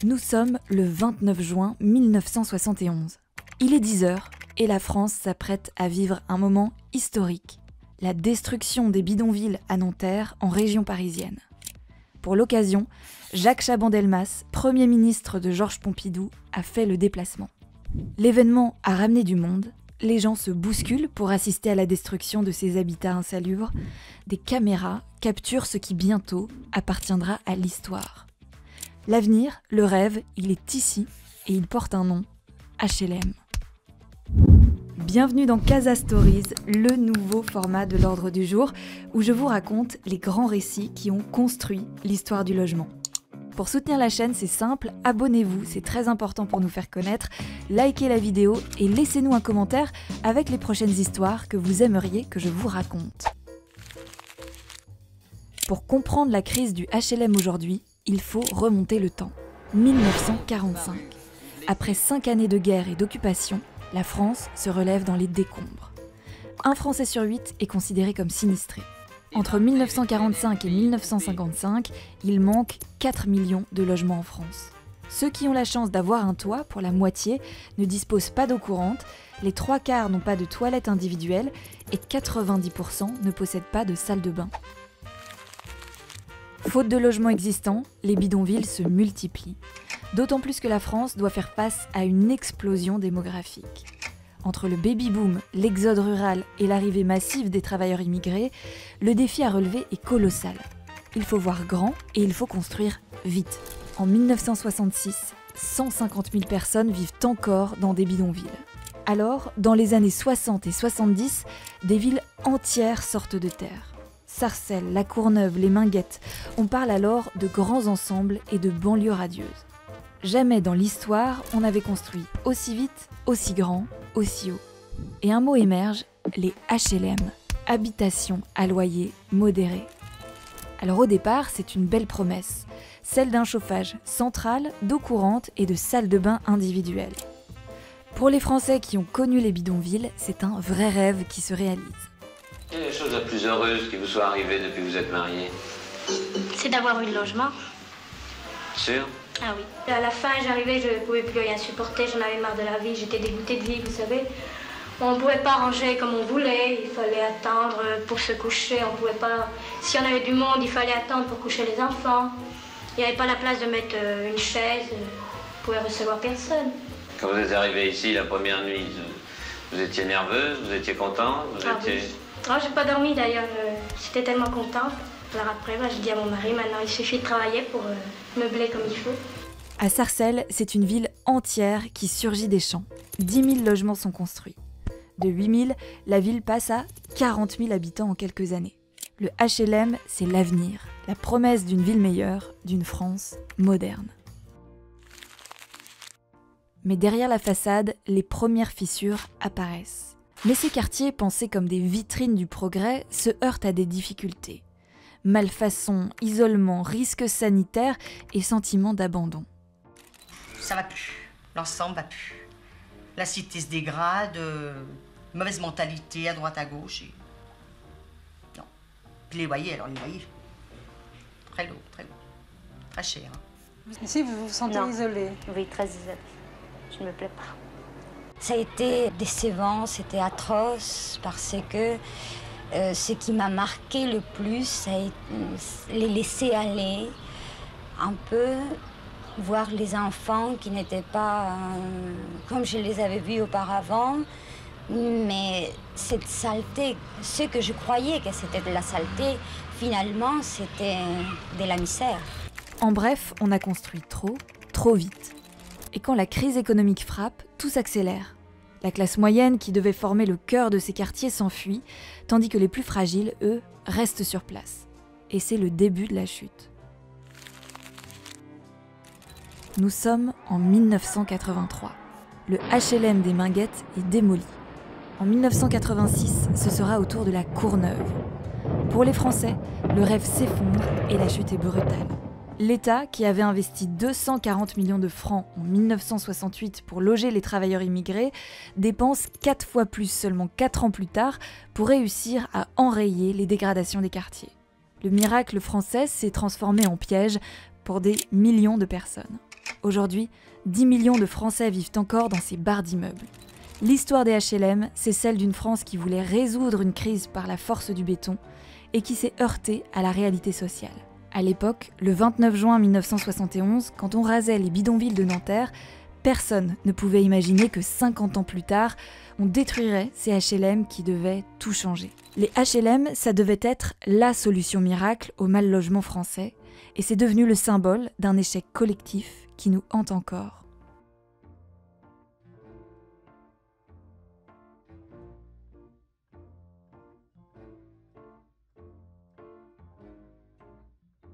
Nous sommes le 29 juin 1971. Il est 10 h et la France s'apprête à vivre un moment historique. La destruction des bidonvilles à Nanterre en région parisienne. Pour l'occasion, Jacques Chaban-Delmas, Premier ministre de Georges Pompidou, a fait le déplacement. L'événement a ramené du monde, les gens se bousculent pour assister à la destruction de ces habitats insalubres. Des caméras capturent ce qui bientôt appartiendra à l'histoire. L'avenir, le rêve, il est ici et il porte un nom, HLM. Bienvenue dans Casa Stories, le nouveau format de l'ordre du jour où je vous raconte les grands récits qui ont construit l'histoire du logement. Pour soutenir la chaîne, c'est simple, abonnez-vous, c'est très important pour nous faire connaître, likez la vidéo et laissez-nous un commentaire avec les prochaines histoires que vous aimeriez que je vous raconte. Pour comprendre la crise du HLM aujourd'hui, il faut remonter le temps. 1945. Après 5 années de guerre et d'occupation, la France se relève dans les décombres. Un Français sur 8 est considéré comme sinistré. Entre 1945 et 1955, il manque 4 millions de logements en France. Ceux qui ont la chance d'avoir un toit, pour la moitié, ne disposent pas d'eau courante, les 3/4 n'ont pas de toilette individuelle et 90% ne possèdent pas de salle de bain. Faute de logements existants, les bidonvilles se multiplient. D'autant plus que la France doit faire face à une explosion démographique. Entre le baby-boom, l'exode rural et l'arrivée massive des travailleurs immigrés, le défi à relever est colossal. Il faut voir grand et il faut construire vite. En 1966, 150 000 personnes vivent encore dans des bidonvilles. Alors, dans les années 60 et 70, des villes entières sortent de terre. Sarcelles, La Courneuve, les Minguettes, on parle alors de grands ensembles et de banlieues radieuses. Jamais dans l'histoire, on avait construit aussi vite, aussi grand, aussi haut. Et un mot émerge, les HLM, habitations à loyer modéré. Alors au départ, c'est une belle promesse, celle d'un chauffage central, d'eau courante et de salles de bain individuelles. Pour les Français qui ont connu les bidonvilles, c'est un vrai rêve qui se réalise. Quelle est la chose la plus heureuse qui vous soit arrivée depuis que vous êtes mariés? C'est d'avoir eu le logement. Sûr? Ah oui. À la fin, j'arrivais, je ne pouvais plus rien supporter, j'en avais marre de la vie, j'étais dégoûtée de vie, vous savez. On ne pouvait pas ranger comme on voulait, il fallait attendre pour se coucher, on pouvait pas... Si on avait du monde, il fallait attendre pour coucher les enfants. Il n'y avait pas la place de mettre une chaise, on pouvait recevoir personne. Quand vous êtes arrivé ici la première nuit, vous étiez nerveuse, vous étiez contente, Oui. Oh, j'ai pas dormi d'ailleurs, j'étais tellement contente. Alors après, j'ai dit à mon mari, maintenant il suffit de travailler pour meubler comme il faut. À Sarcelles, c'est une ville entière qui surgit des champs. 10 000 logements sont construits. De 8 000, la ville passe à 40 000 habitants en quelques années. Le HLM, c'est l'avenir, la promesse d'une ville meilleure, d'une France moderne. Mais derrière la façade, les premières fissures apparaissent. Mais ces quartiers, pensés comme des vitrines du progrès, se heurtent à des difficultés. Malfaçon, isolement, risques sanitaires et sentiment d'abandon. Ça va plus, l'ensemble va plus. La cité se dégrade, mauvaise mentalité à droite à gauche. Et... Non. Puis les loyers, très lourd, très cher. Hein. Ici, vous vous sentez isolée? Oui, très isolée. Je ne me plais pas. Ça a été décevant, c'était atroce parce que ce qui m'a marqué le plus, c'est les laisser aller un peu, voir les enfants qui n'étaient pas comme je les avais vus auparavant, mais cette saleté, ce que je croyais que c'était de la saleté, finalement c'était de la misère. En bref, on a construit trop vite. Et quand la crise économique frappe, tout s'accélère. La classe moyenne, qui devait former le cœur de ces quartiers, s'enfuit, tandis que les plus fragiles, eux, restent sur place. Et c'est le début de la chute. Nous sommes en 1983. Le HLM des Minguettes est démoli. En 1986, ce sera au tour de la Courneuve. Pour les Français, le rêve s'effondre et la chute est brutale. L'État, qui avait investi 240 millions de francs en 1968 pour loger les travailleurs immigrés, dépense 4 fois plus seulement 4 ans plus tard pour réussir à enrayer les dégradations des quartiers. Le miracle français s'est transformé en piège pour des millions de personnes. Aujourd'hui, 10 millions de Français vivent encore dans ces barres d'immeubles. L'histoire des HLM, c'est celle d'une France qui voulait résoudre une crise par la force du béton et qui s'est heurtée à la réalité sociale. À l'époque, le 29 juin 1971, quand on rasait les bidonvilles de Nanterre, personne ne pouvait imaginer que 50 ans plus tard, on détruirait ces HLM qui devaient tout changer. Les HLM, ça devait être la solution miracle au mal logement français, et c'est devenu le symbole d'un échec collectif qui nous hante encore